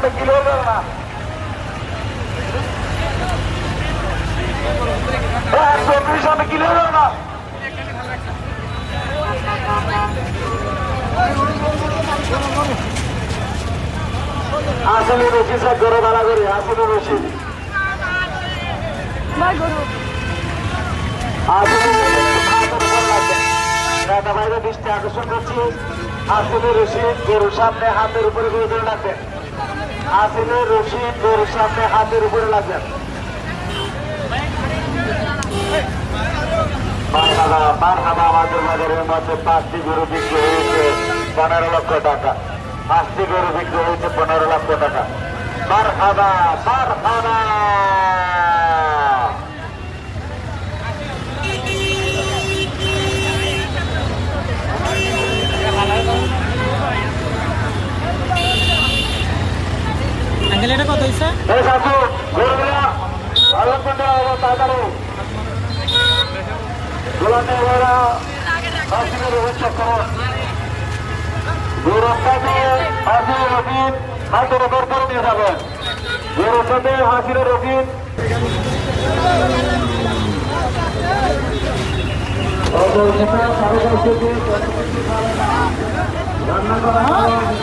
সামনে কিলো হলো না, 120 সামনে কিলো হলো না। আসলে রশিদ সাহেব গরু ভাড়া করি, আসলে রশিদ বাইরে দৃষ্টি আকর্ষণ করছি। আসলে রশিদ গরুর সামনে হাতের উপরে গরু ধরে রাখবেন। আসলে রশিদ গরুর সামনে হাতের উপরে লাগবেন। মারহাবা আমাদের বাজারের মধ্যে 5টি গরু বিক্রি হয়েছে 15 লক্ষ টাকা। 5টি গরু বিক্রি হয়েছে 15 লক্ষ টাকা। মারহাবা মারহাবা। এটা কত হয়েছে? হাতের উপর করে নিয়ে যাবেন। গরুর সাথে হাসির রফিক রান্না করা খাবার